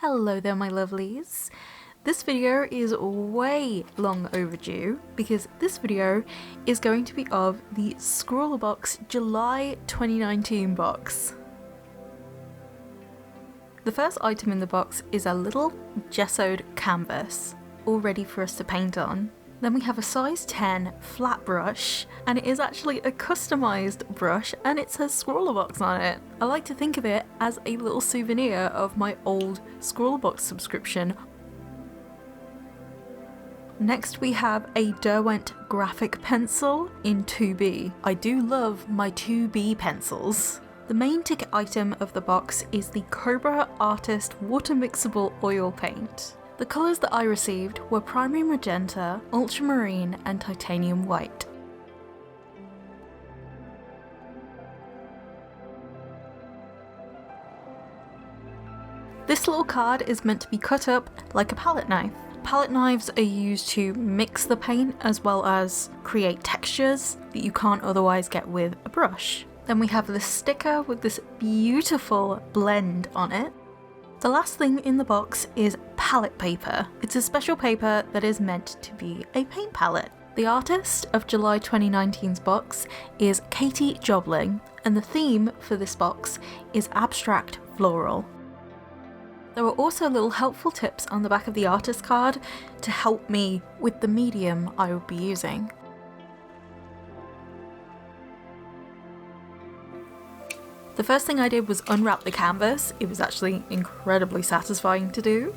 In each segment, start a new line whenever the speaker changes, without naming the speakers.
Hello there my lovelies. This video is way long overdue because this video is going to be of the Scrawlrbox July 2019 box. The first item in the box is a little gessoed canvas, all ready for us to paint on. Then we have a size 10 flat brush, and it is actually a customised brush and it says Scrawlrbox on it. I like to think of it as a little souvenir of my old Scrawlrbox subscription. Next we have a Derwent graphic pencil in 2B. I do love my 2B pencils. The main ticket item of the box is the Cobra Artist water mixable oil paint. The colours that I received were primary magenta, ultramarine and titanium white. This little card is meant to be cut up like a palette knife. Palette knives are used to mix the paint as well as create textures that you can't otherwise get with a brush. Then we have this sticker with this beautiful blend on it. The last thing in the box is palette paper. It's a special paper that is meant to be a paint palette. The artist of July 2019's box is Katie Jobling, and the theme for this box is abstract floral. There were also little helpful tips on the back of the artist card to help me with the medium I would be using. The first thing I did was unwrap the canvas. It was actually incredibly satisfying to do.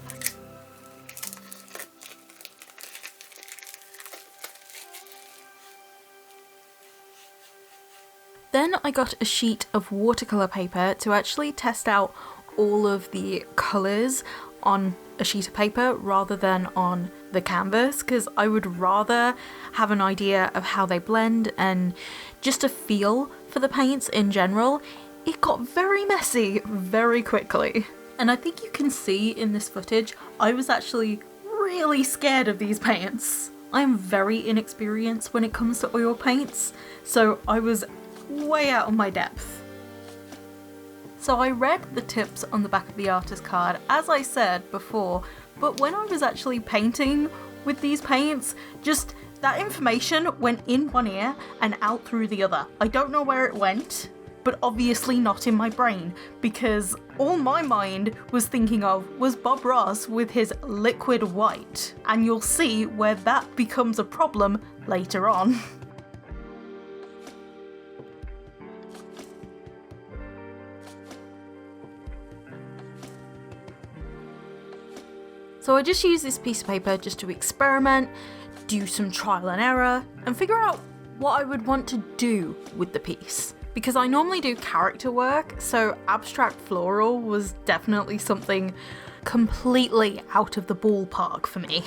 Then I got a sheet of watercolour paper to actually test out all of the colours on a sheet of paper rather than on the canvas, because I would rather have an idea of how they blend and just a feel for the paints in general. It got very messy very quickly. And I think you can see in this footage, I was actually really scared of these paints. I am very inexperienced when it comes to oil paints, so I was way out of my depth. So I read the tips on the back of the artist card, as I said before, but when I was actually painting with these paints, just that information went in one ear and out through the other. I don't know where it went, but obviously not in my brain, because all my mind was thinking of was Bob Ross with his liquid white, and you'll see where that becomes a problem later on. So I just used this piece of paper just to experiment, do some trial and error, and figure out what I would want to do with the piece. Because I normally do character work, so abstract floral was definitely something completely out of the ballpark for me.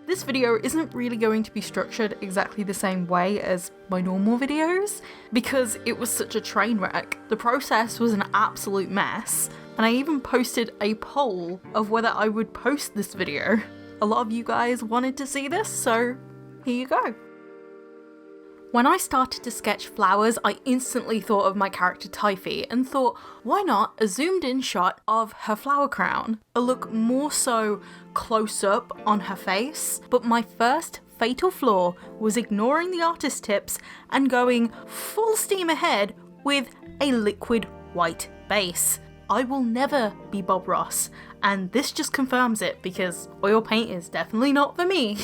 This video isn't really going to be structured exactly the same way as my normal videos, because it was such a train wreck. The process was an absolute mess, and I even posted a poll of whether I would post this video. A lot of you guys wanted to see this, so here you go. When I started to sketch flowers, I instantly thought of my character Typhee and thought, why not a zoomed in shot of her flower crown? A look more so close up on her face, but my first fatal flaw was ignoring the artist tips and going full steam ahead with a liquid white base. I will never be Bob Ross, and this just confirms it because oil paint is definitely not for me.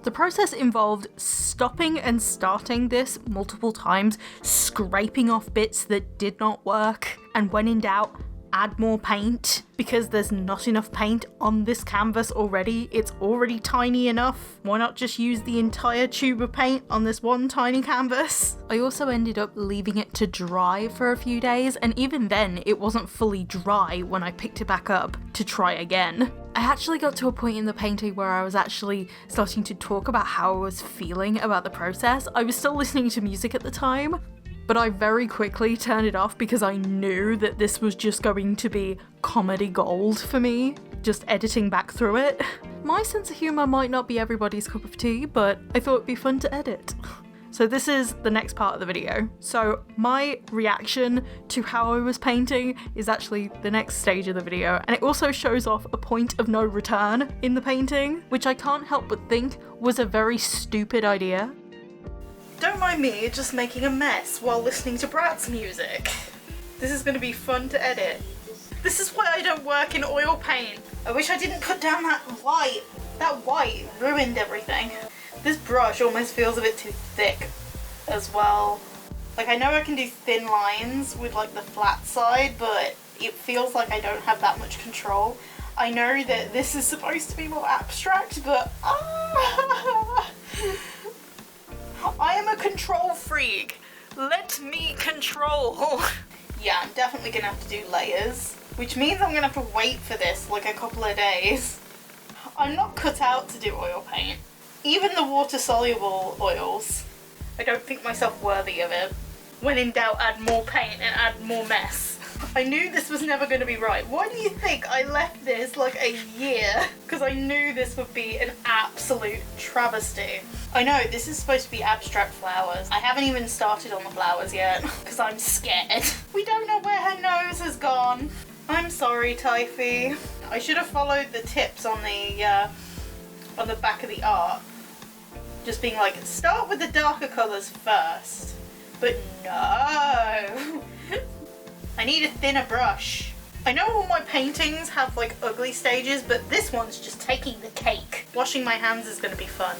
The process involved stopping and starting this multiple times, scraping off bits that did not work, and when in doubt, add more paint, because there's not enough paint on this canvas already. It's already tiny enough. Why not just use the entire tube of paint on this one tiny canvas? I also ended up leaving it to dry for a few days, and even then it wasn't fully dry when I picked it back up to try again. I actually got to a point in the painting where I was actually starting to talk about how I was feeling about the process. I was still listening to music at the time, but I very quickly turned it off because I knew that this was just going to be comedy gold for me, just editing back through it. My sense of humour might not be everybody's cup of tea, but I thought it'd be fun to edit. So this is the next part of the video. So my reaction to how I was painting is actually the next stage of the video, and it also shows off a point of no return in the painting, which I can't help but think was a very stupid idea. Don't mind me just making a mess while listening to Brat's music. This is going to be fun to edit. This is why I don't work in oil paint. I wish I didn't put down that white. That white ruined everything. This brush almost feels a bit too thick as well. Like, I know I can do thin lines with like the flat side, but it feels like I don't have that much control. I know that this is supposed to be more abstract, but I am a control freak. Let me control. Yeah, I'm definitely gonna have to do layers, which means I'm gonna have to wait for this like a couple of days. I'm not cut out to do oil paint. Even the water-soluble oils, I don't think myself worthy of it. When in doubt, add more paint and add more mess. I knew this was never going to be right. Why do you think I left this like a year? Because I knew this would be an absolute travesty. I know, this is supposed to be abstract flowers. I haven't even started on the flowers yet, because I'm scared. We don't know where her nose has gone. I'm sorry, Typhy. I should have followed the tips on the back of the art. Just being like, start with the darker colours first. But no! I need a thinner brush. I know all my paintings have like ugly stages, but this one's just taking the cake. Washing my hands is going to be fun.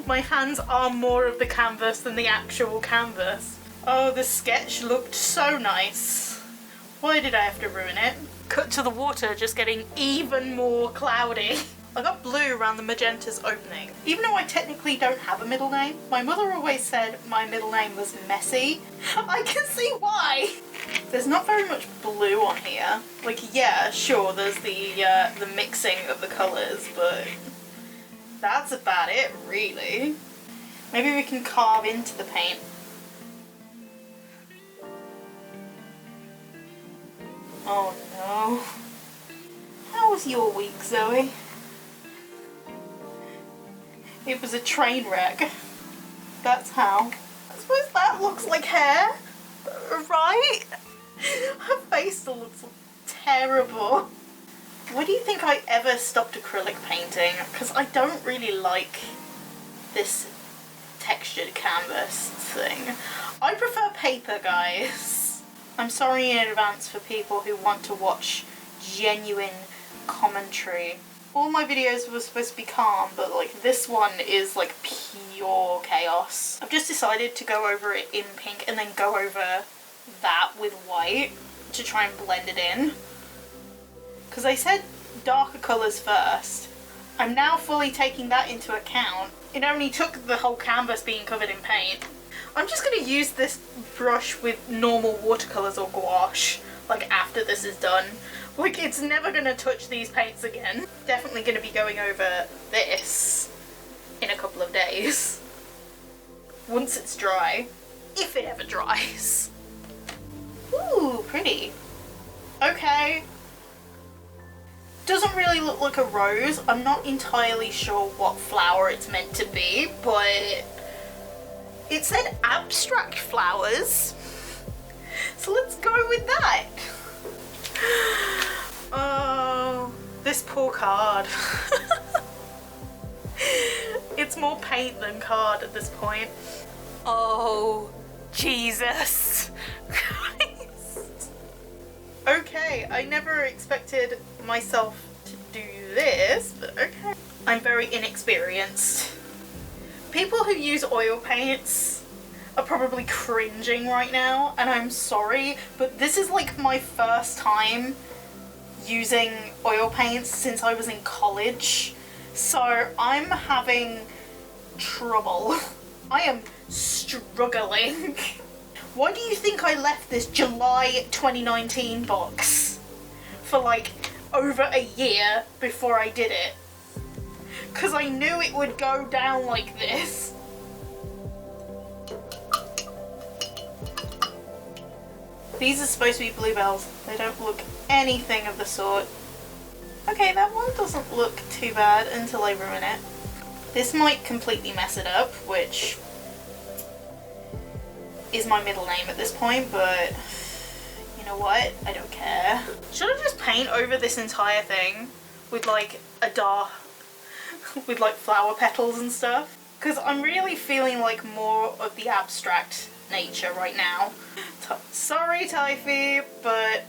My hands are more of the canvas than the actual canvas. Oh, the sketch looked so nice. Why did I have to ruin it? Cut to the water just getting even more cloudy. I got blue around the magenta's opening. Even though I technically don't have a middle name, my mother always said my middle name was Messy. I can see why! There's not very much blue on here. Like, yeah, sure, there's the mixing of the colours, but that's about it, really. Maybe we can carve into the paint. Oh no. How was your week, Zoe? It was a train wreck. That's how. I suppose that looks like hair, right? Her face still looks terrible. Why do you think I ever stopped acrylic painting? Because I don't really like this textured canvas thing. I prefer paper, guys. I'm sorry in advance for people who want to watch genuine commentary. All my videos were supposed to be calm, but like this one is like pure chaos. I've just decided to go over it in pink and then go over that with white to try and blend it in. Because I said darker colours first. I'm now fully taking that into account. It only took the whole canvas being covered in paint. I'm just going to use this brush with normal watercolours or gouache, like after this is done. Like, it's never going to touch these paints again. Definitely going to be going over this in a couple of days. Once it's dry. If it ever dries. Ooh, pretty. Okay. Doesn't really look like a rose. I'm not entirely sure what flower it's meant to be, but it said abstract flowers. So let's go with that. Oh, this poor card. It's more paint than card at this point. Oh, Jesus Christ. Okay, I never expected myself to do this, but okay. I'm very inexperienced. People who use oil paints are probably cringing right now, and I'm sorry, but this is like my first time using oil paints since I was in college, so I'm having trouble. I am struggling. Why do you think I left this July 2019 box for like over a year before I did it? Because I knew it would go down like this. These are supposed to be bluebells. They don't look anything of the sort. Okay, that one doesn't look too bad until I ruin it. This might completely mess it up, which is my middle name at this point, but you know what? I don't care. Should I just paint over this entire thing with like a dark, with like flower petals and stuff? Because I'm really feeling like more of the abstract nature right now. Sorry, Typhy, but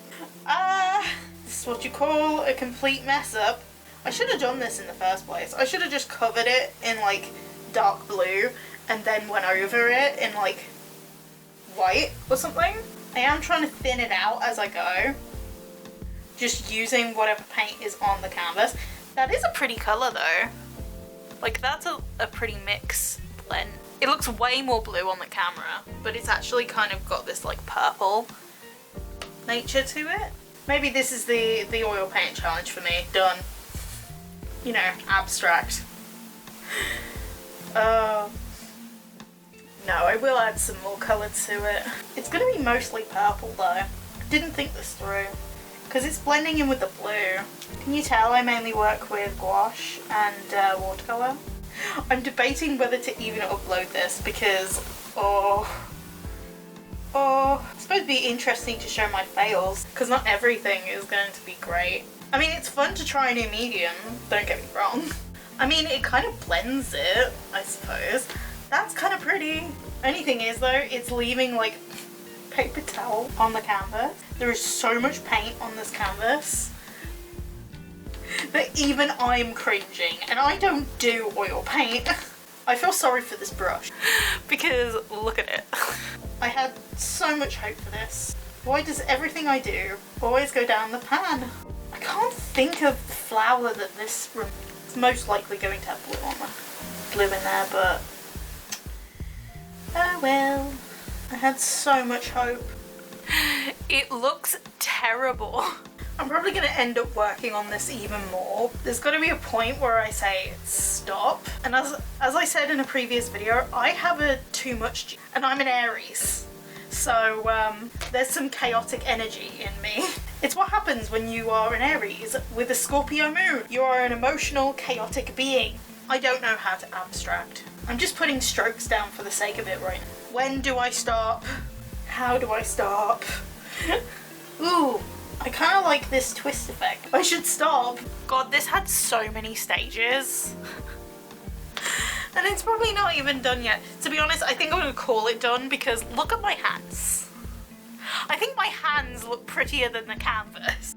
this is what you call a complete mess up. I should have done this in the first place. I should have just covered it in like dark blue and then went over it in like white or something. I am trying to thin it out as I go, just using whatever paint is on the canvas. That is a pretty colour though. Like that's a pretty mix blend. It looks way more blue on the camera, but it's actually kind of got this like purple nature to it. Maybe this is the oil paint challenge for me. Done. You know, abstract. No, I will add some more colour to it. It's going to be mostly purple though. I didn't think this through. Because it's blending in with the blue. Can you tell I mainly work with gouache and watercolour? I'm debating whether to even upload this because, it's supposed to be interesting to show my fails. Because not everything is going to be great. I mean, it's fun to try a new medium, don't get me wrong. I mean, it kind of blends it, I suppose. That's kind of pretty. Only thing is though, it's leaving like paper towel on the canvas. There is so much paint on this canvas that even I'm cringing, and I don't do oil paint. I feel sorry for this brush because look at it. I had so much hope for this. Why does everything I do always go down the pan? I can't think of the flower that this room is most likely going to have blue in there, but oh well. I had so much hope. It looks terrible. I'm probably going to end up working on this even more. There's got to be a point where I say stop. And as I said in a previous video, I have a too much, and I'm an Aries. So there's some chaotic energy in me. It's what happens when you are an Aries with a Scorpio moon. You are an emotional, chaotic being. I don't know how to abstract. I'm just putting strokes down for the sake of it right now. When do I stop? How do I stop? Ooh, I kind of like this twist effect. I should stop. God, this had so many stages. And it's probably not even done yet. To be honest, I think I'm going to call it done because look at my hands. I think my hands look prettier than the canvas.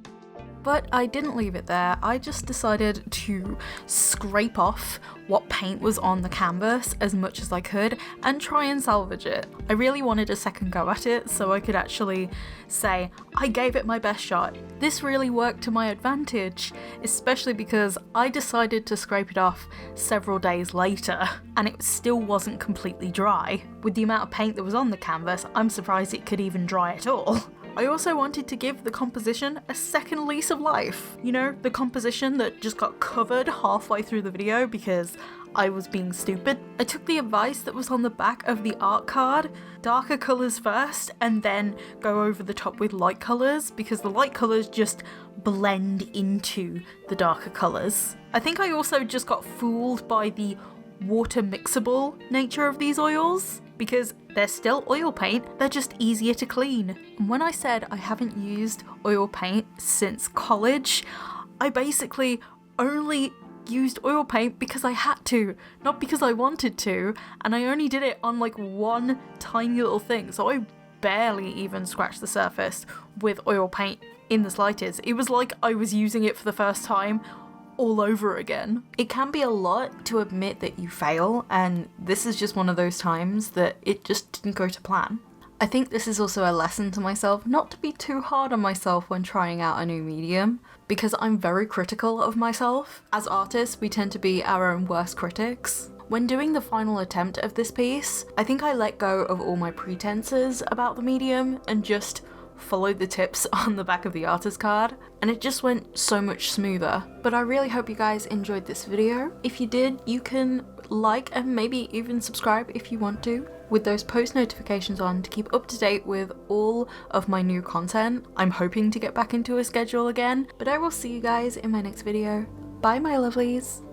But I didn't leave it there. I just decided to scrape off what paint was on the canvas as much as I could and try and salvage it. I really wanted a second go at it so I could actually say, I gave it my best shot. This really worked to my advantage, especially because I decided to scrape it off several days later and it still wasn't completely dry. With the amount of paint that was on the canvas, I'm surprised it could even dry at all. I also wanted to give the composition a second lease of life. You know, the composition that just got covered halfway through the video because I was being stupid. I took the advice that was on the back of the art card, darker colours first and then go over the top with light colours because the light colours just blend into the darker colours. I think I also just got fooled by the water mixable nature of these oils because they're still oil paint, they're just easier to clean. And when I said I haven't used oil paint since college, I basically only used oil paint because I had to, not because I wanted to, and I only did it on like one tiny little thing, so I barely even scratched the surface with oil paint in the slightest. It was like I was using it for the first time all over again. It can be a lot to admit that you fail, and this is just one of those times that it just didn't go to plan. I think this is also a lesson to myself not to be too hard on myself when trying out a new medium, because I'm very critical of myself. As artists, we tend to be our own worst critics. When doing the final attempt of this piece, I think I let go of all my pretenses about the medium and just followed the tips on the back of the artist card, and it just went so much smoother. But I really hope you guys enjoyed this video. If you did, you can like and maybe even subscribe if you want to, with those post notifications on to keep up to date with all of my new content. I'm hoping to get back into a schedule again, but I will see you guys in my next video. Bye my lovelies!